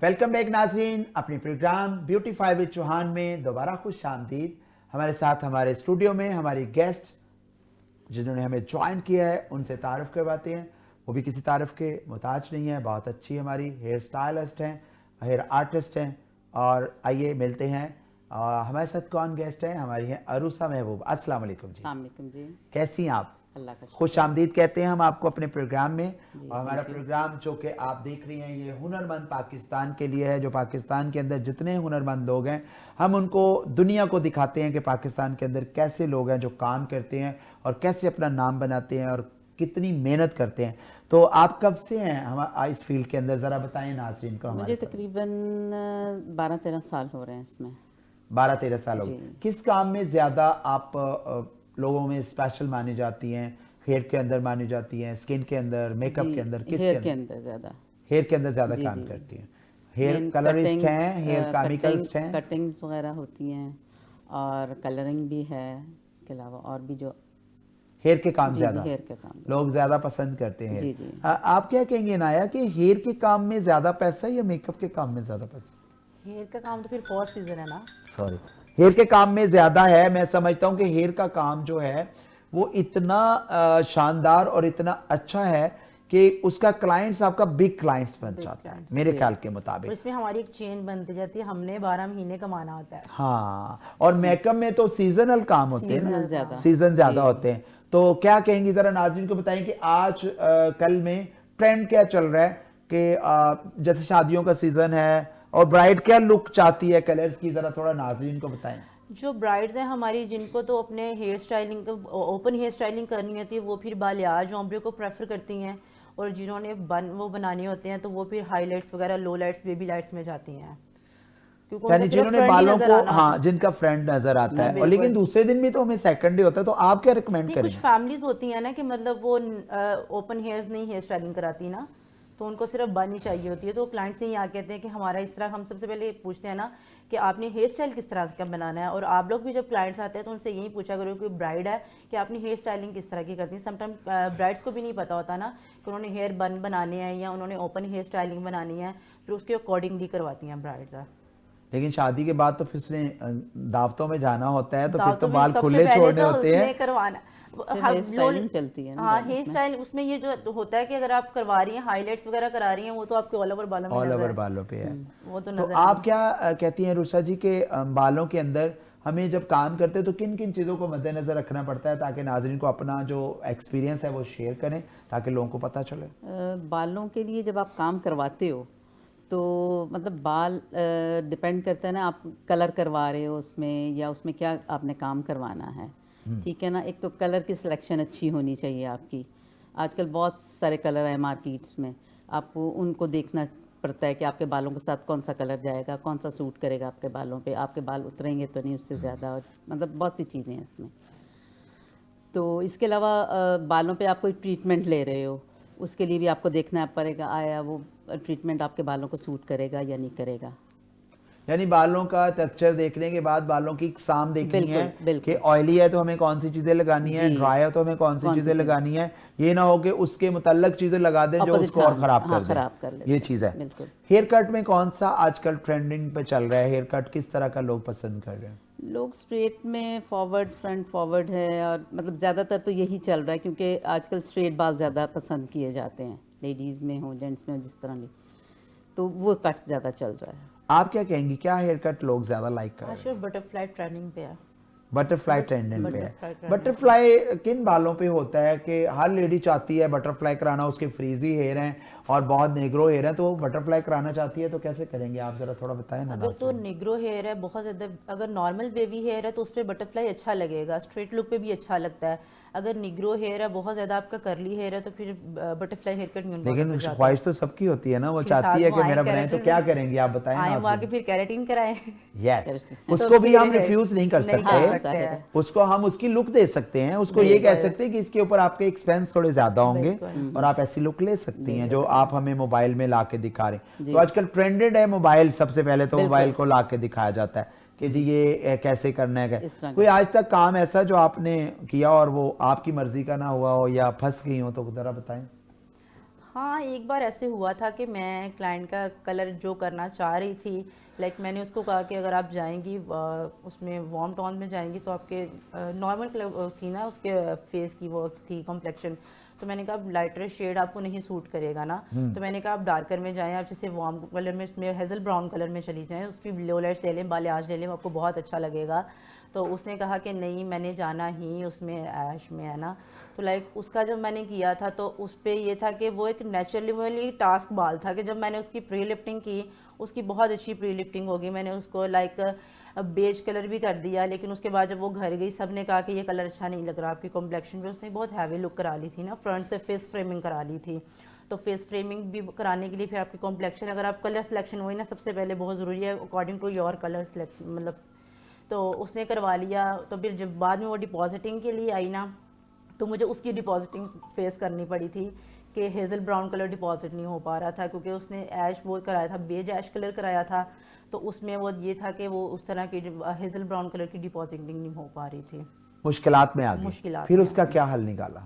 Welcome back नाज़रीन, अपनी programme beautify with Chauhan में दोबारा खुश आमदीद। हमारे साथ हमारे स्टूडियो में हमारी गेस्ट जिन्होंने हमें ज्वाइन किया है उनसे तारुफ करवाते हैं। वो भी किसी तारुफ के मोहताज नहीं है, बहुत अच्छी हमारी हेयर स्टाइलिस्ट हैं, हेयर आर्टिस्ट हैं। और आइए मिलते हैं। हमारे साथ कौन गेस्ट हैं? हमारी हैं अरूसा महबूब। अस्सलाम वालेकुम जी। अस्सलाम वालेकुम जी। कैसी हैं आप? अल्लाह का खुश आमदीद कहते हैं हम आपको अपने प्रोग्राम में। जी, और हमारा प्रोग्राम जो कि आप देख रही हैं ये हुनरमंद पाकिस्तान के लिए है। जो पाकिस्तान के अंदर जितने हुनरमंद लोग हैं हम उनको दुनिया को दिखाते हैं कि पाकिस्तान के अंदर कैसे लोग हैं जो काम करते हैं और कैसे अपना नाम बनाते हैं और कितनी मेहनत करते हैं। तो आप कब से हैं हम इस फील्ड के अंदर, ज़रा बताएं नाज़रीन को। मुझे तकरीबन 12-13 साल हो रहे हैं इसमें। 12-13 साल हो गए। किस काम में ज़्यादा आप लोगों में स्पेशल मानी जाती हैं? हेयर के अंदर मानी जाती हैं, स्किन के अंदर, मेकअप के अंदर, किस हेयर के अंदर ज़्यादा? हेयर के अंदर ज़्यादा काम करती हैं। हेयर कलरिस्ट हैं, हेयर केमिकलिस्ट हैं, कटिंग्स वगैरह होती हैं और कलरिंग भी है। इसके अलावा और भी जो हेयर के काम ज़्यादा हेयर के काम लोग ज़्यादा पसंद करते हैं। जी जी। आप क्या कहेंगे नाया कि हेयर के काम में ज़्यादा पैसा है या मेकअप के काम में ज़्यादा पैसा? हेयर का काम तो फिर 4 सीजन है ना। सॉरी, हेयर के काम में ज़्यादा है। मैं समझता हूँ कि हेयर का काम जो है वो इतना शानदार और इतना अच्छा है कि उसका क्लाइंट्स आपका बिग क्लाइंट्स बन जाता है मेरे ख्याल के मुताबिक। इसमें हमारी एक चेन बनती जाती है, हमने 12 महीने कमाना होता है। हाँ, और मेकअप में तो सीजनल काम होते हैं, सीजन ज्यादा होते हैं। तो क्या कहेंगी, जरा नाज़रीन को बताएं कि आज कल में ट्रेंड क्या चल रहा है कि जैसे शादियों का सीजन है और ब्राइड क्या लुक चाहती है कलर्स की, जरा थोड़ा नाज़रीन को बताएं। जो ब्राइड्स हैं हमारी, जिनको तो अपने hair styling open hair styling करनी होती है वो फिर बालियाज ओम्ब्रे को प्रेफर करती हैं, और जिन्होंने वो बनाने होते हैं तो वो फिर हाईलाइट्स वगैरह, लो लाइट्स, बेबी लाइट्स में जाती हैं। यानी जिन्होंने बालों को, हाँ, जिनका फ्रेंड नजर आता है। और लेकिन दूसरे दिन भी तो हमें सेकंड डे होता है, तो आप क्या रिकमेंड करेंगे? कुछ फैमिलीज होती हैं ना कि मतलब वो ओपन हेयर्स नहीं हेयर स्टाइलिंग कराती ना, तो उनको सिर्फ बन ही चाहिए होती है। तो क्लाइंट से यहाँ कहते हैं कि हमारा इस तरह, हम सबसे पहले पूछते हैं ना कि आपने हेयर स्टाइल किस तरह का बनाना है। और आप लोग भी जब क्लाइंट्स आते हैं तो उनसे यही पूछा करो कि ब्राइड है कि आपने हेयर स्टाइलिंग किस तरह की करती है। समटाइम ब्राइड्स को भी नहीं पता होता ना कि उन्होंने हेयर बन बनाने हैं या उन्होंने ओपन हेयर स्टाइलिंग बनानी है, फिर उसके अकॉर्डिंगली करवाती हैं ब्राइड्स। लेकिन शादी के बाद तो फिर उसने दावतों में जाना होता है, तो फिर तो बाल खुले छोड़ने होते हैं, करवाना स्टाइलिंग चलती है। हाँ, हेयर स्टाइल उसमें ये जो होता है कि अगर आप करवा रही हैं, हाईलाइट्स वगैरह करा रही हैं, वो तो आपके ऑल ओवर बालों में, ऑल ओवर बालों पे है। वो तो आप क्या कहती हैं रुसा जी के बालों के अंदर हमें जब काम करते हैं तो किन किन चीज़ों को मद्देनजर रखना पड़ता है ताकि नाज़रीन को अपना जो एक्सपीरियंस है वो शेयर करें ताकि लोगों को पता चले? बालों के लिए जब आप काम करवाते हो तो मतलब बाल डिपेंड करता है ना, आप कलर करवा रहे हो उसमें या उसमें क्या आपने काम करवाना है। ठीक है ना। एक तो कलर की सिलेक्शन अच्छी होनी चाहिए आपकी। आजकल बहुत सारे कलर हैं मार्केट्स में, आपको उनको देखना पड़ता है कि आपके बालों के साथ कौन सा कलर जाएगा, कौन सा सूट करेगा आपके बालों पे, आपके बाल उतरेंगे तो नहीं उससे ज़्यादा, और मतलब बहुत सी चीज़ें हैं इसमें। तो इसके अलावा बालों पे आप कोई ट्रीटमेंट ले रहे हो, उसके लिए भी आपको देखना पड़ेगा आया वो ट्रीटमेंट आपके बालों को सूट करेगा या नहीं करेगा। यानी बालों का टेक्सचर देखने के बाद बालों की इकसाम देखनी है कि ऑयली है तो हमें कौन सी चीज़ें लगानी है, ड्राई है तो हमें कौन सी चीज़ें लगानी है। ये ना हो कि उसके मुतल्लक चीज़ें लगा दें जो उसको और ख़राब कर दें। ये चीज़ है। हेयर कट में कौन सा आजकल ट्रेंडिंग पे चल रहा है? हेयर कट किस तरह का लोग पसंद कर रहे हैं? लोग स्ट्रेट में फॉरवर्ड, फ्रंट फॉरवर्ड है, और मतलब ज़्यादातर तो यही चल रहा है क्योंकि आजकल स्ट्रेट बाल ज़्यादा पसंद किए जाते हैं, लेडीज़ में हो जेंट्स में हो जिस तरह भी, तो वो कट ज़्यादा चल रहा है। आप क्या कहेंगी, क्या हेयर कट लोग ज़्यादा लाइक कर रहे हैं? बटरफ्लाई ट्रेंडिंग पे है। बटरफ्लाई ट्रेंडिंग पे है। बटरफ्लाई किन बालों पे होता है कि हर लेडी चाहती है बटरफ्लाई कराना, उसके फ्रीजी हेयर हैं और बहुत नेग्रो हेयर है, तो वो बटरफ्लाई कराना चाहती है, तो कैसे करेंगे आप जरा थोड़ा बताएं ना। अगर तो नेग्रो हेयर है बहुत ज़्यादा, अगर नॉर्मल बेबी हेयर है तो उस पर बटरफ्लाई अच्छा लगेगा, स्ट्रेट लुक पे भी अच्छा लगता है। अगर निग्रो हेयर है, बहुत ज़्यादा आपका करली हेयर है, तो फिर बटरफ्लाई हेयर कट नहीं। लेकिन ख्वाहिश तो सबकी होती है ना, वो चाहती है कि मेरा बनाए, तो क्या करेंगे आप बताएं ना। वो आगे फिर केराटिन कराएं। यस, उसको भी हम रिफ्यूज नहीं कर सकते, उसको हम उसकी लुक दे सकते हैं, उसको ये कह सकते हैं कि इसके ऊपर आपके एक्सपेंस थोड़े ज्यादा होंगे और आप ऐसी लुक ले सकती हैं जो आप हमें मोबाइल में ला के दिखा रहे हैं। तो आजकल ट्रेंडेड है मोबाइल, सबसे पहले तो मोबाइल को ला के दिखाया जाता है कि जी ये कैसे करना है। कोई आज तक काम ऐसा जो आपने किया और वो आपकी मर्जी का ना हुआ हो या फंस गई हो, तो जरा बताएं। हाँ, एक बार ऐसे हुआ था कि मैं क्लाइंट का कलर जो करना चाह रही थी, लाइक मैंने उसको कहा कि अगर आप जाएंगी उसमें वार्म टोन में जाएंगी तो आपके नॉर्मल कलर थी ना उसके फेस की वो थी कॉम्प्लेक्शन, तो मैंने कहा लाइटर शेड आपको नहीं सूट करेगा ना, तो मैंने कहा आप डार्कर में जाएं, आप जैसे वार्म कलर में इसमें हेज़ल ब्राउन कलर में चली जाएं, उसकी लो लाइट्स ले लें, बालियाज ले लें, आपको बहुत अच्छा लगेगा। तो उसने कहा कि नहीं मैंने जाना ही उसमें ऐश में है ना, तो लाइक उसका जब मैंने किया था तो उस पर ये था कि वो एक नेचुरली टास्क बाल था कि जब मैंने उसकी प्री लिफ्टिंग की, उसकी बहुत अच्छी प्री लिफ्टिंग होगी, मैंने उसको लाइक बेज कलर भी कर दिया, लेकिन उसके बाद जब वो घर गई सब ने कहा कि ये कलर अच्छा नहीं लग रहा आपकी कॉम्प्लेक्शन पे। उसने बहुत हैवी लुक करा ली थी ना, फ्रंट से फेस फ्रेमिंग करा ली थी, तो फेस फ्रेमिंग भी कराने के लिए फिर आपकी कॉम्प्लेक्शन, अगर आप कलर सिलेक्शन हुई ना सबसे पहले बहुत ज़रूरी है according to your colour selection, मतलब तो उसने करवा लिया। तो फिर जब बाद में वो डिपॉजिटिंग के लिए आई ना, तो मुझे उसकी डिपॉजिटिंग फेस करनी पड़ी थी कि हेज़ल ब्राउन कलर डिपॉजिट नहीं हो पा रहा था, क्योंकि उसने ऐश वो कराया था, बेज ऐश कलर कराया था, तो उसमें वो ये था कि वो उस तरह की हेज़ल ब्राउन कलर की डिपॉजिटिंग नहीं हो पा रही थी। मुश्किलात में आ गई, मुश्किलात फिर में उसका आ गई। क्या हल निकाला?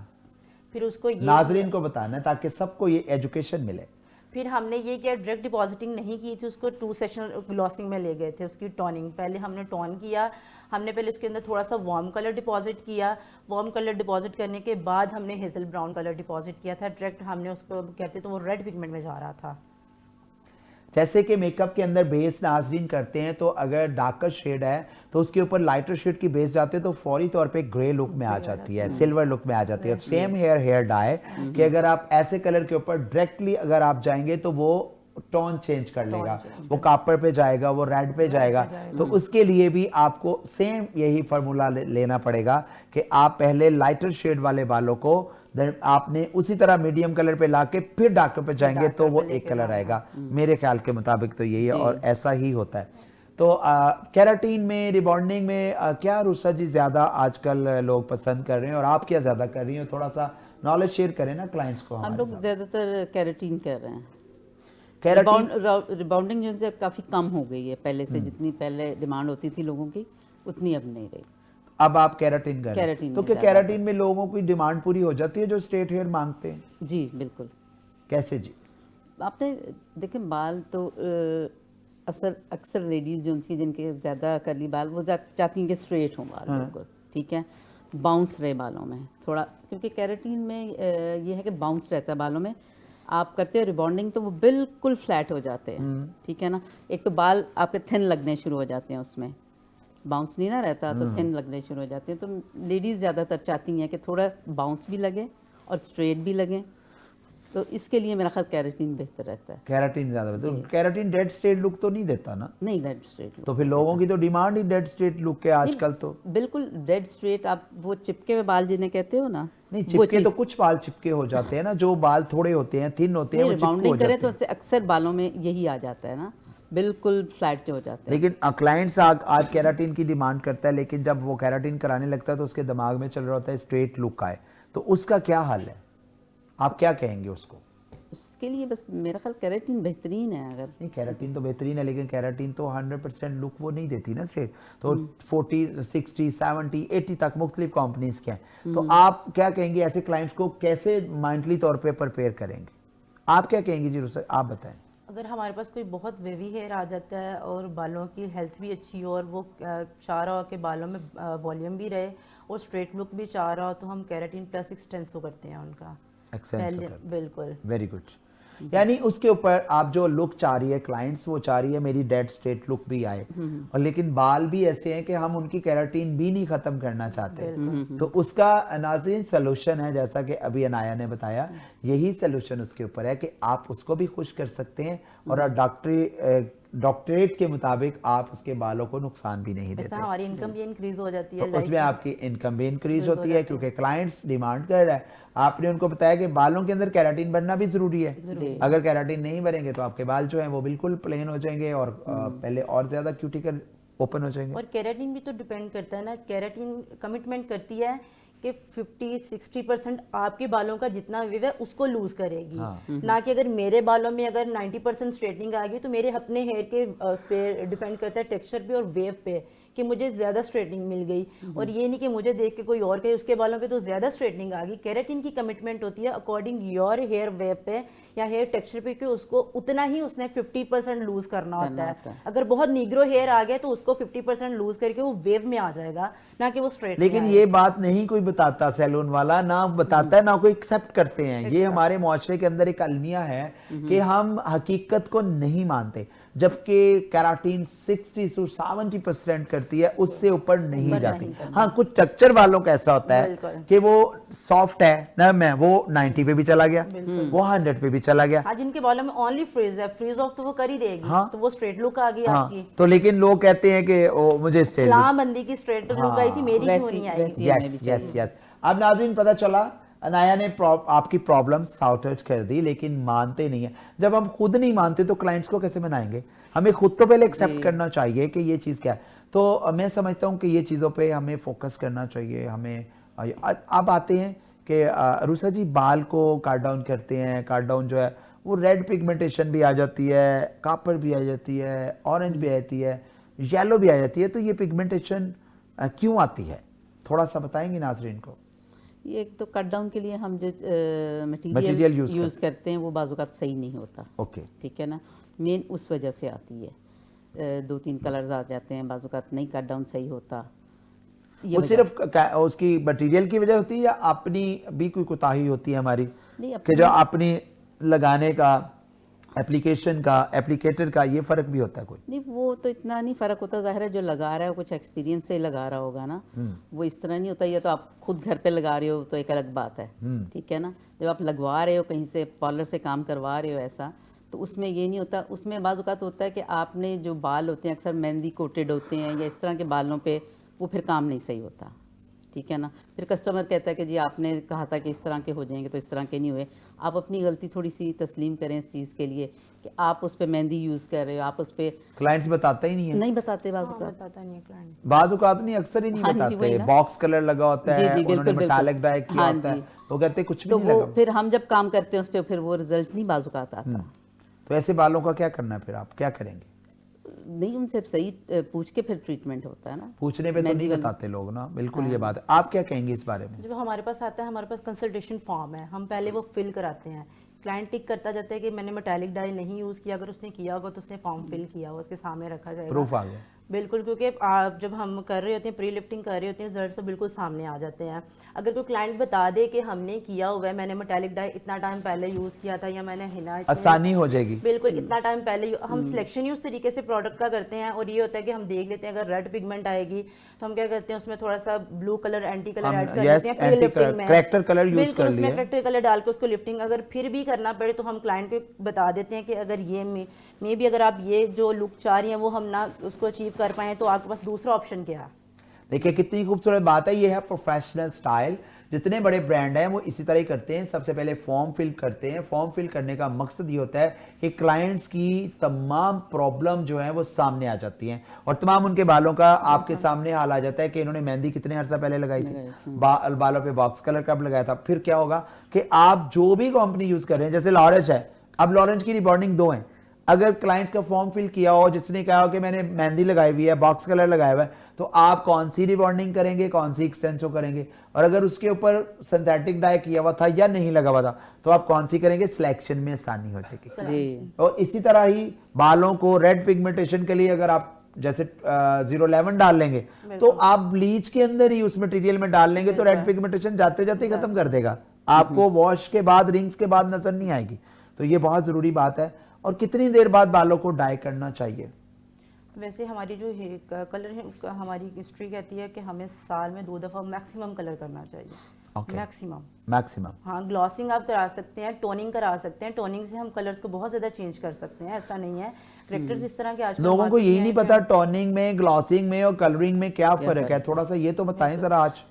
फिर उसको ये नाजरीन को बताना है ताकि सबको ये एजुकेशन मिले। फिर हमने ये किया, डायरेक्ट डिपॉजिटिंग नहीं की थी, उसको 2 सेशन ग्लॉसिंग में ले गए थे। उसकी टोनिंग पहले हमने टोन किया, हमने पहले उसके अंदर थोड़ा सा वार्म कलर डिपॉजिट किया, वार्म कलर डिपॉजिट करने के बाद हमने हेज़ल ब्राउन कलर डिपॉजिट किया था। डायरेक्ट हमने उसको कहते तो वो रेड पिगमेंट में जा रहा था। जैसे कि मेकअप के अंदर बेस नाजरीन करते हैं, तो अगर डार्कर शेड है तो उसके ऊपर लाइटर शेड की बेस जाते हैं तो फौरी तौर पे ग्रे लुक में आ जाती है, सिल्वर लुक में आ जाती है। सेम हेयर डाई कि अगर आप ऐसे कलर के ऊपर डायरेक्टली अगर आप जाएंगे तो वो टोन चेंज कर लेगा, वो कॉपर पे जाएगा, वो रेड पे जाएगा। तो उसके लिए भी आपको सेम यही फार्मूला लेना पड़ेगा कि आप पहले लाइटर शेड वाले बालों को आपने उसी तरह मीडियम कलर पे लाके फिर डार्कर पे जाएंगे तो वो एक कलर आएगा। मेरे ख्याल के मुताबिक तो यही है और ऐसा ही होता है। तो केराटिन में, रिबॉन्डिंग में क्या रुसा जी ज्यादा आजकल लोग पसंद कर रहे हैं और आप क्या ज्यादा कर रही हैं? थोड़ा सा नॉलेज शेयर करें ना क्लाइंट्स को। हम लोग ज़्यादातर केराटिन कर रहे हैं। केराटिन रिबाउंडिंग जो है काफ़ी कम हो गई है पहले से, जितनी पहले डिमांड होती थी लोगों की उतनी अब नहीं रही। अब आप केराटिन कर रहे हैं, केराटिन तो में क्या ज़्यादा केराटिन में लोगों की डिमांड पूरी हो जाती है जो स्ट्रेट हेयर मांगते हैं? जी बिल्कुल। कैसे जी? आपने देखें बाल तो अक्सर लेडीज़ जो उनकी जिनके ज़्यादा कर्ली बाल वो चाहती हैं कि स्ट्रेट हों बाल, बिल्कुल ठीक है, बाउंस रहे बालों में थोड़ा, क्योंकि केराटिन में ये है कि बाउंस रहता है बालों में। आप करते हो रिबॉन्डिंग तो वो बिल्कुल फ्लैट हो जाते हैं, ठीक है ना। एक तो बाल आपके थिन लगने शुरू हो जाते हैं, उसमें बाउंस नहीं ना रहता तो थिन लगने शुरू हो जाते हैं। तो लेडीज़ ज़्यादातर चाहती हैं कि थोड़ा बाउंस भी लगे और स्ट्रेट भी लगे, तो इसके लिए मेरा ख्याल केराटिन बेहतर रहता है। केराटिन ज्यादा बेहतर। केराटिन डेड स्ट्रेट लुक तो नहीं देता ना? नहीं, डेड स्ट्रेट तो फिर लोगों की तो डिमांड ही डेड स्ट्रेट लुक है आजकल। तो बिल्कुल डेड स्ट्रेट, आप वो चिपके हुए बाल जिन्हें कहते हो ना, नहीं, चिपके तो कुछ बाल चिपके हो जाते हैं ना, जो बाल थोड़े होते हैं, थिन होते हैं, वो चिपके हो रिबाउंडिंग जाते करें हैं। तो उससे अक्सर बालों में यही आ जाता है ना, बिल्कुल फ्लैट हो जाते हैं। लेकिन क्लाइंट्स आज केराटिन की डिमांड करता है, लेकिन जब वो केराटिन कराने लगता है तो उसके दिमाग में चल रहा होता है स्ट्रेट लुक आए, तो उसका क्या हल है? आप क्या कहेंगे उसको? उसके लिए बस मेरा ख्याल केराटिन बेहतरीन है। अगर नहीं, केराटिन तो बेहतरीन है, लेकिन केराटिन तो 100% लुक वो नहीं देती ना स्ट्रेट। तो 40, 60, 70, 80 तक मुख्तलिफ कंपनीज के हैं। तो आप क्या कहेंगे ऐसे क्लाइंट्स को कैसे माइंडली तौर पे प्रिपेयर करेंगे? आप क्या कहेंगे जी रुसा, आप बताएं। अगर हमारे पास कोई बहुत वेवी हेयर आ जाता है और बालों की हेल्थ भी अच्छी हो और वो चाह रहा हो कि बालों में वॉल्यूम भी रहे और स्ट्रेट लुक भी चाह रहा हो, तो हम केराटिन प्लस एक्सटेंसो करते हैं उनका। बिल्कुल, वेरी गुड। यानी उसके ऊपर आप जो लुक चाह रही है क्लाइंट्स, वो चाह रही है मेरी डेड स्ट्रेट लुक भी आए, और लेकिन बाल भी ऐसे हैं कि हम उनकी केराटिन भी नहीं खत्म करना चाहते। तो उसका नाज़रीन सलूशन है, जैसा कि अभी अनाया ने बताया, यही सलूशन उसके ऊपर है कि आप उसको भी खुश कर सकते हैं और डॉक्टरेट के मुताबिक आप उसके बालों को नुकसान भी नहीं देते। हमारी इनकम भी इंक्रीज हो जाती है, तो उसमें आपकी इनकम भी इंक्रीज होती है, क्योंकि क्लाइंट्स डिमांड कर रहा है। आपने उनको बताया कि बालों के अंदर केराटिन बनना भी जरूरी है। अगर केराटिन नहीं बनेंगे तो आपके बाल जो हैं वो बिल्कुल प्लेन हो जाएंगे और पहले और ज्यादा क्यूटिकल ओपन हो जाएंगे। और केराटिन भी तो डिपेंड करता है ना, केराटिन कमिटमेंट करती है कि 50-60% आपके बालों का जितना वेव है उसको लूज करेगी। ना कि अगर मेरे बालों में अगर 90% स्ट्रेटनिंग आ गई तो मेरे अपने हेयर के उस पे डिपेंड करता है टेक्सचर पे और वेव पे कि मुझे ज़्यादा स्ट्रेटनिंग मिल गई, और ये नहीं कि मुझे देख के कोई और कहे उसके बालों पे तो ज़्यादा स्ट्रेटनिंग आ गई। केराटिन की कमिटमेंट होती है अकॉर्डिंग योर हेयर वेव पे या हेयर टेक्सचर पे, कि उसको उतना ही उसने 50% लूज करना होता है। अगर बहुत नीग्रो हेयर आ गया तो उसको 50% लूज करके वो वेव में आ जाएगा, ना कि वो स्ट्रेट। लेकिन ये बात नहीं कोई बताता, सैलून वाला ना बताता है, ना कोई एक्सेप्ट करते हैं। ये हमारे मुआशरे के अंदर एक अलमिया है कि हम हकीकत को नहीं मानते, जबकि केराटिन 60 से 70% करती है, उससे ऊपर नहीं जाती। हाँ, कुछ स्ट्रक्चर वालों का ऐसा होता है कि वो सॉफ्ट है, नरम है, वो 90 पे भी चला गया, वो 100 पे भी चला गया। हाँ, जिनके बालों में ओनली फ्रीज है, फ्रीज ऑफ तो वो कर ही देगी। हाँ, तो वो स्ट्रेट लुक आ गई हाँ, आपकी। तो लेकिन लोग कहते हैं कि ओ, मुझे स्ट्रेट इस्लाम बंदी की स्ट्रेट लुक आई थी, मेरी क्यों नहीं आई? Yes yes yes. अब नाज़रीन पता चला अनाया ने आपकी प्रॉब्लम सॉर्ट आउट कर दी, लेकिन मानते नहीं है। जब हम खुद नहीं मानते तो क्लाइंट्स को कैसे मनाएंगे? हमें खुद तो पहले एक्सेप्ट करना चाहिए कि ये चीज़ क्या है। तो मैं समझता हूँ कि ये चीज़ों पे हमें फोकस करना चाहिए। हमें अब आते हैं कि रूसा जी बाल को काट डाउन करते हैं, काट डाउन जो है वो रेड पिगमेंटेशन भी आ जाती है, कापर भी आ जाती है, ऑरेंज भी आ जाती है, येलो भी आ जाती है। तो ये पिगमेंटेशन क्यों आती है, थोड़ा सा बताएंगे नाजरीन को? ये एक तो कट डाउन के लिए हम जो मटेरियल यूज़ करते हैं वो बाज़-औक़ात सही नहीं होता। ओके, ठीक है ना, मेन उस वजह से आती है। 2-3 कलर्स आ जाते हैं, बाज़-औक़ात नहीं कट डाउन सही होता। वो सिर्फ उसकी मटेरियल की वजह होती है या अपनी भी कोई कोताही होती है हमारी कि जो अपनी लगाने का, एप्लीकेशन का, एप्लीकेटर का ये फ़र्क भी होता है कोई? नहीं, वो तो इतना नहीं फ़र्क होता। ज़ाहिर है जो लगा रहा है कुछ एक्सपीरियंस से लगा रहा होगा ना, वो इस तरह नहीं होता। या तो आप खुद घर पे लगा रहे हो तो एक अलग बात है, ठीक है ना। जब आप लगवा रहे हो कहीं से, पार्लर से काम करवा रहे हो ऐसा, तो उसमें ये नहीं होता। उसमें बाज़ औक़ात होता है कि आपने जो बाल होते हैं अक्सर मेहंदी कोटेड होते हैं या इस तरह के बालों पे, वो फिर काम नहीं सही होता, ठीक है ना। फिर कस्टमर कहता है कि जी आपने कहा था कि इस तरह के हो जाएंगे, तो इस तरह के नहीं हुए। आप अपनी गलती थोड़ी सी तस्लीम करें इस चीज़ के लिए कि आप उस पर मेहंदी यूज़ कर रहे हो, आप उस पर। क्लाइंट्स बताते ही नहीं है, नहीं बताते बाज़ औक़ात, बताता नहीं है क्लाइंट। बाज़ औक़ात नहीं, अक्सर ही नहीं बताते। बॉक्स कलर लगा होता है, उन्होंने मेटालिक डाई किया होता है, तो कहते हैं कुछ भी नहीं लगा। फिर हम जब काम करते हैं उस पर, फिर वो रिजल्ट नहीं बाज़ औक़ात आता। तो ऐसे बालों का क्या करना है फिर? आप क्या करेंगे? नहीं, उनसे सही पूछ के फिर ट्रीटमेंट होता है ना। पूछने पे तो नहीं बताते लोग ना, बिल्कुल। ये बात है। आप क्या कहेंगे इस बारे में? जब हमारे पास आता है, हमारे पास कंसल्टेशन फॉर्म है, हम पहले वो फिल कराते हैं। क्लाइंट टिक करता जाता है कि मैंने मेटालिक डाई नहीं यूज़ किया। अगर उसने किया होगा तो उसने फॉर्म फिल किया हुआ उसके सामने रखा जाएगा, प्रूफ आ गया। बिल्कुल, क्योंकि आप जब हम कर रहे होते हैं, प्री लिफ्टिंग कर रहे होते हैं, रिजल्ट तो बिल्कुल सामने आ जाते हैं। अगर कोई क्लाइंट बता दे कि हमने किया हुआ है, मैंने मेटालिक डाई इतना टाइम पहले यूज़ किया था, या मैंने हिना, आसानी हो जाएगी। बिल्कुल, इतना टाइम पहले हम सिलेक्शन ही उस तरीके से प्रोडक्ट का करते हैं। और ये होता है कि हम देख लेते हैं अगर रेड पिगमेंट आएगी तो हम क्या करते हैं, उसमें थोड़ा सा blue colour, anti colour add कर लेते हैं प्री लिफ्टिंग में। करैक्टर कलर यूज बिल्कुल, कर उसमें लिया, करैक्टर कलर डाल के उसको लिफ्टिंग अगर फिर भी करना पड़े तो हम क्लाइंट को बता देते हैं कि अगर ये मे भी अगर आप ये जो लुक चाह रही हैं वो हम ना उसको अचीव कर पाएँ तो आपके पास दूसरा ऑप्शन क्या है। देखिए कितनी खूबसूरत बात है। ये है प्रोफेशनल स्टाइल। जितने बड़े ब्रांड हैं वो इसी तरह ही करते हैं। सबसे पहले फॉर्म फिल करते हैं। फॉर्म फिल करने का मकसद ये होता है कि क्लाइंट्स की तमाम प्रॉब्लम जो है वो सामने आ जाती हैं और तमाम उनके बालों का आपके सामने हाल आ जाता है कि इन्होंने मेहंदी कितने अर्सा पहले लगाई थी, बालों पे बॉक्स कलर कब लगाया था। फिर क्या होगा कि आप जो भी कंपनी यूज कर रहे हैं, जैसे लॉरेंज है, अब लॉरेंज की रिबॉन्डिंग 2 है। अगर क्लाइंट्स का फॉर्म फिल किया हो, जिसने कहा हो कि मैंने मेहंदी लगाई हुई है, बॉक्स कलर लगाया हुआ है, तो आप कौन सी रिबॉन्डिंग करेंगे, कौन सी एक्सटेंसो करेंगे, और अगर उसके ऊपर सिंथेटिक डाई किया हुआ था या नहीं लगा हुआ था तो आप कौन सी करेंगे। सिलेक्शन में आसानी हो जाएगी जी। और इसी तरह ही बालों को रेड पिगमेंटेशन के लिए अगर आप जैसे 011 डाल लेंगे तो आप ब्लीच के अंदर ही उस मटेरियल में डाल लेंगे तो रेड पिगमेंटेशन जाते जाते खत्म कर देगा, आपको वॉश के बाद, रिंग्स के बाद नजर नहीं आएगी। तो ये बहुत जरूरी बात है। और कितनी देर बाद बालों को डाई करना चाहिए? वैसे हमारी जो कलर है, हमारी हिस्ट्री कहती है कि हमें साल में 2 दफ़ा मैक्सिमम कलर करना चाहिए। मैक्सिमम। हाँ, ग्लॉसिंग आप करा सकते हैं, टोनिंग करा सकते हैं। टोनिंग से हम कलर्स को बहुत ज़्यादा चेंज कर सकते हैं, ऐसा नहीं है। करेक्टर्स इस तरह के आजकल लोगों को यही नहीं पता टोनिंग में, ग्लॉसिंग में और कलरिंग में क्या फर्क है। थोड़ा सा ये तो बताएं जरा। आज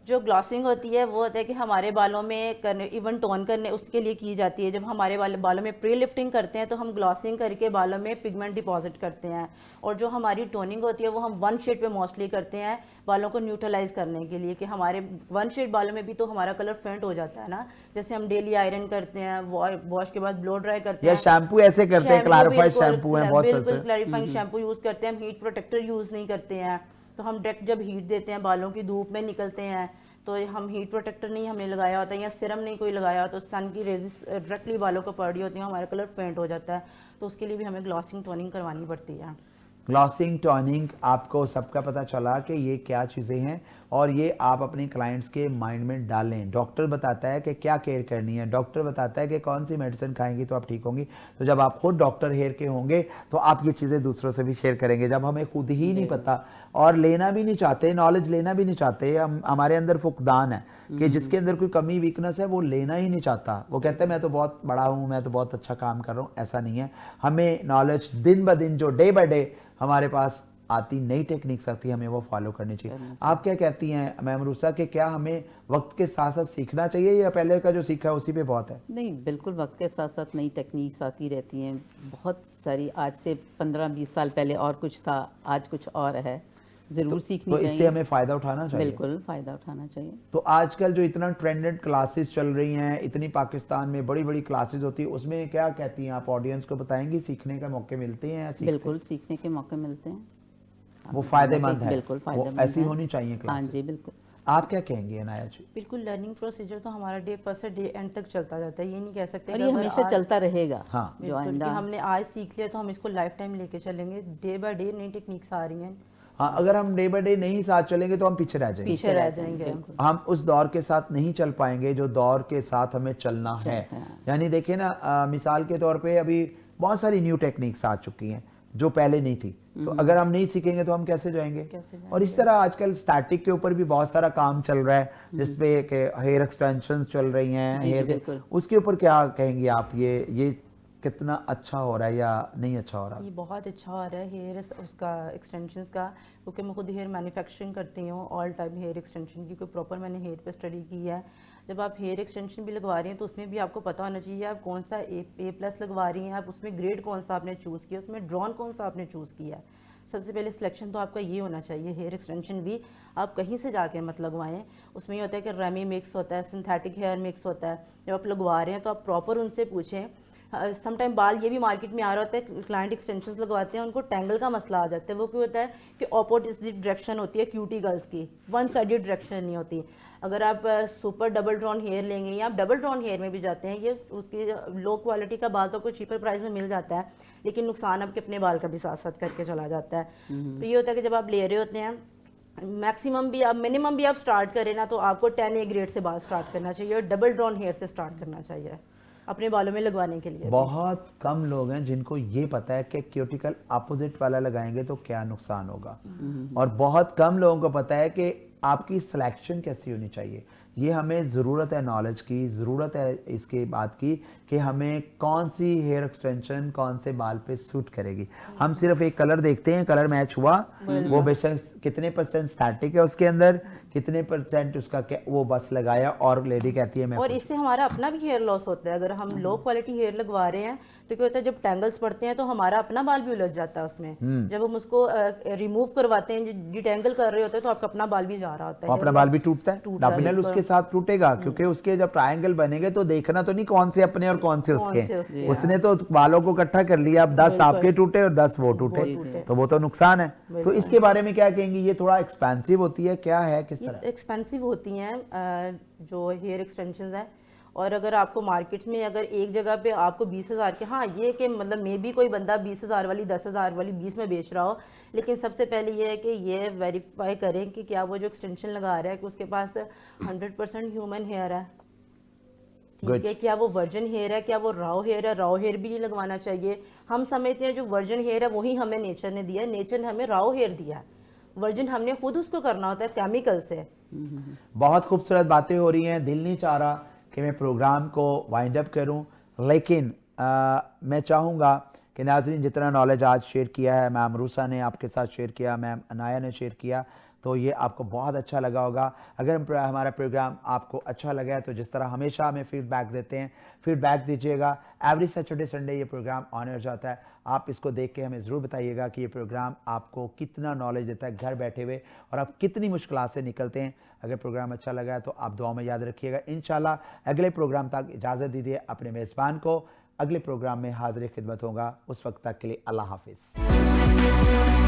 जो ग्लॉसिंग होती है वो होता है कि हमारे बालों में करने, इवन टोन करने उसके लिए की जाती है। जब हमारे बालों में प्री लिफ्टिंग करते हैं तो हम ग्लॉसिंग करके बालों में पिगमेंट डिपॉजिट करते हैं। और जो हमारी टोनिंग होती है वो हम 1 शेड पे मोस्टली करते हैं बालों को न्यूट्रलाइज करने के लिए, कि हमारे 1 शेड बालों में भी तो हमारा कलर फेंट हो जाता है ना। जैसे हम डेली आयरन करते हैं, वॉश के बाद ब्लो ड्राई करते हैं, शैम्पू ऐसे करते हैं, क्लैरिफाइड शैम्पू है बहुत, बिल्कुल क्लैरिफाइंग शैम्पू यूज करते हैं, हम हीट प्रोटेक्टर यूज नहीं करते हैं। तो हम डायरेक्ट जब हीट देते हैं, बालों की धूप में निकलते हैं, तो हम हीट प्रोटेक्टर नहीं हमने लगाया होता है या सिरम नहीं कोई लगाया होता, तो सन की रेजिस डायरेक्टली बालों को पड़ रही होती है, हमारा कलर फेंट हो जाता है, तो उसके लिए भी हमें ग्लॉसिंग टोनिंग करवानी पड़ती है। ग्लॉसिंग टॉनिंग, आपको सबका पता चला कि ये क्या चीज़ें हैं और ये आप अपने क्लाइंट्स के माइंड में डालें। डॉक्टर बताता है कि क्या केयर करनी है, डॉक्टर बताता है कि कौन सी मेडिसिन खाएंगी तो आप ठीक होंगी। तो जब आप खुद डॉक्टर हेयर के होंगे तो आप ये चीज़ें दूसरों से भी शेयर करेंगे। जब हमें खुद ही नहीं पता और लेना भी नहीं चाहते, नॉलेज लेना भी नहीं चाहते, हमारे अंदर फुकदान है कि जिसके अंदर कोई कमी वीकनेस है वो लेना ही नहीं चाहता। वो कहता है मैं तो बहुत बड़ा हूँ, मैं तो बहुत अच्छा काम कर रहा हूँ। ऐसा नहीं है। हमें नॉलेज दिन ब दिन, जो डे बाय डे हमारे पास आती नई टेक्निक्स आती है, हमें वो फॉलो करनी चाहिए। आप क्या कहती हैं मैम रूसा कि क्या हमें वक्त के साथ साथ सीखना चाहिए या पहले का जो सीखा है उसी पे बहुत है? नहीं, बिल्कुल वक्त के साथ साथ नई टेक्निक्स आती रहती हैं, बहुत सारी। आज से 15-20 साल पहले और कुछ था, आज कुछ और है, ज़रूर सीखनी तो चाहिए। इससे हमें फ़ायदा उठाना चाहिए। बिल्कुल फ़ायदा उठाना चाहिए। तो आजकल जो इतना ट्रेंडेड क्लासेस चल रही हैं, इतनी पाकिस्तान में बड़ी बड़ी क्लासेस होती है, उसमें क्या कहती हैं आप? ऑडियंस को बताएंगी सीखने का मौके मिलते हैं या बिल्कुल सीखने के मौके मिलते हैं। वो फायदेमंद है? बिल्कुल फ़ायदेमंद ऐसी है। होनी चाहिए हाँ क्लासेस। जी, बिल्कुल। आप क्या कहेंगे अनाया जी? बिल्कुल, लर्निंग प्रोसीजर तो हमारा डे फर्स्ट से डे एंड तक चलता जाता है, ये नहीं कह सकते और कि ये अगर हमेशा आज- चलता रहेगा। हाँ। जो बिल्कुल, कि आइंदा हमने आज सीख लिया तो हम इसको लाइफ टाइम लेके चलेंगे। डे बाय डे नई टेक्निक्स आ रही हैं, हाँ, अगर हम डे बाय डे नहीं साथ चलेंगे तो हम पीछे रह जाएंगे। पीछे रह जाएंगे। बिल्कुल। हम उस दौर के साथ नहीं चल पाएंगे जो दौर के साथ हमें चलना है। यानी देखिए ना, मिसाल के तौर पे अभी बहुत सारी न्यू टेक्निक्स आ चुकी हैं जो पहले नहीं थी। तो अगर हम नहीं सीखेंगे तो हम कैसे जाएंगे? और इस तरह आजकल स्टैटिक के ऊपर भी बहुत सारा काम चल रहा है, जिसपे कि हेयर एक्सटेंशंस चल रही हैं, जी, हेयर बिल्कुल। उसके ऊपर क्या कहेंगे आप? ये कितना अच्छा हो रहा है या नहीं अच्छा हो रहा? ये बहुत अच्छा हो रहा है हेयर उसका एक्सटेंशंस का, क्योंकि मैं खुद हेयर मैन्युफैक्चरिंग करती हूँ, ऑल टाइप हेयर एक्सटेंशन की कोई प्रॉपर मैंने हेयर पे स्टडी की है। जब आप हेयर एक्सटेंशन भी लगवा रही हैं तो उसमें भी आपको पता होना चाहिए आप कौन सा A+ लगवा रही हैं, आप उसमें ग्रेड कौन सा आपने चूज़ किया, उसमें ड्रॉन कौन सा आपने चूज़ किया है। सबसे पहले सिलेक्शन तो आपका ये होना चाहिए। हेयर एक्सटेंशन भी आप कहीं से जाके मत लगवाएं। उसमें ये होता है कि रेमी मिक्स होता है, सिंथेटिक हेयर मिक्स होता है। जब आप लगवा रहे हैं तो आप प्रॉपर उनसे पूछें। समटाइम बाल ये भी मार्केट में आ रहा होता है, क्लाइंट एक्सटेंशंस लगवाते हैं, उनको टैंगल का मसला आ जाता है। वो क्यों होता है कि ऑपोजिट डायरेक्शन होती है क्यूटिकल्स की, वन साइडेड डायरेक्शन नहीं होती। अगर आप सुपर डबल ड्रॉन हेयर लेंगे या आप डबल ड्रॉन हेयर में भी जाते हैं, ये उसकी लो क्वालिटी का बाल तो आपको चीपर प्राइस में मिल जाता है, लेकिन नुकसान आपके अपने बाल का भी साथ साथ करके चला जाता है। तो ये होता है कि जब आप ले रहे होते हैं, मैक्सिमम भी आप मिनिमम भी आप स्टार्ट करें ना, तो आपको 10A ग्रेड से बाल स्टार्ट करना चाहिए और डबल ड्रॉन हेयर से स्टार्ट करना चाहिए अपने बालों में लगवाने के लिए। बहुत कम लोग हैं जिनको ये पता है कि क्यूटिकल अपोजिट वाला लगाएंगे तो क्या नुकसान होगा, और बहुत कम लोगों को पता है कि आपकी सिलेक्शन कैसी होनी चाहिए। ये हमें ज़रूरत है नॉलेज की, ज़रूरत है इसके बात की कि हमें कौन सी हेयर एक्सटेंशन कौन से बाल पे सूट करेगी। हम सिर्फ एक कलर देखते हैं, कलर मैच हुआ, वो बेशक कितने % स्टैटिक है उसके अंदर, कितने % उसका वो बस लगाया और लेडी कहती है मैं और इससे हमारा अपना भी हेयर लॉस होता है। अगर हम लो क्वालिटी हेयर लगवा रहे हैं तो क्या होता है, जब टैंगल्स पड़ते हैं तो हमारा अपना बाल भी उलझ जाता है उसमें। जब हम उसको रिमूव करवाते हैं, डिटेंगल कर रहे होते हैं, तो आपका अपना बाल भी जा रहा होता है, अपना बाल भी टूटता है, टूट रहा है, डाफिनल उसके साथ टूटेगा, क्योंकि उसके जब ट्रायंगल बनेंगे तो देखना तो नहीं कौन से अपने और कौन से उसके। उसने तो बालों को इकट्ठा कर लिया, अब 10 आपके टूटे और 10 वो टूटे, तो वो तो नुकसान है। तो इसके बारे में क्या कहेंगे? ये थोड़ा एक्सपेंसिव होती है, क्या है, किस तरह? एक्सपेंसिव होती हैं जो हेयर एक्सटेंशंस हैं। और अगर आपको मार्केट में अगर एक जगह पे आपको 20,000 के, हाँ ये कि मतलब मे भी कोई बंदा 20,000 वाली 10,000 वाली 20 में बेच रहा हो, लेकिन सबसे पहले ये है कि ये वेरीफाई करें कि क्या वो जो एक्सटेंशन लगा रहा है कि उसके पास 100% ह्यूमन हेयर है, ठीक है, क्या वो वर्जन हेयर है, क्या वो राव हेयर है। राव हेयर भी नहीं लगवाना चाहिए। हम समझते हैं जो वर्जन हेयर है वही हमें नेचर ने दिया है, नेचर ने हमें राव हेयर दिया है, वर्जन हमने खुद उसको करना होता है केमिकल से। बहुत खूबसूरत बातें हो रही हैं, दिल नहीं चाह रहा कि मैं प्रोग्राम को वाइंड अप करूं, लेकिन मैं चाहूँगा कि नाज़रीन जितना नॉलेज आज शेयर किया है, मैम रूसा ने आपके साथ शेयर किया, मैम अनाया ने शेयर किया, तो ये आपको बहुत अच्छा लगा होगा। अगर हमारा प्रोग्राम आपको अच्छा लगा है तो जिस तरह हमेशा हमें फीडबैक देते हैं, फीडबैक दीजिएगा। एवरी सैटरडे संडे ये प्रोग्राम ऑन एयर जाता है, आप इसको देख के हमें ज़रूर बताइएगा कि ये प्रोग्राम आपको कितना नॉलेज देता है घर बैठे हुए, और आप कितनी मुश्किलात से निकलते हैं। अगर प्रोग्राम अच्छा लगा है तो आप दुआ में याद रखिएगा। इंशाल्लाह अगले प्रोग्राम तक इजाज़त दीजिए अपने मेज़बान को। अगले प्रोग्राम में हाज़िर खिदमत होगा, उस वक्त तक के लिए अल्लाह हाफिज़।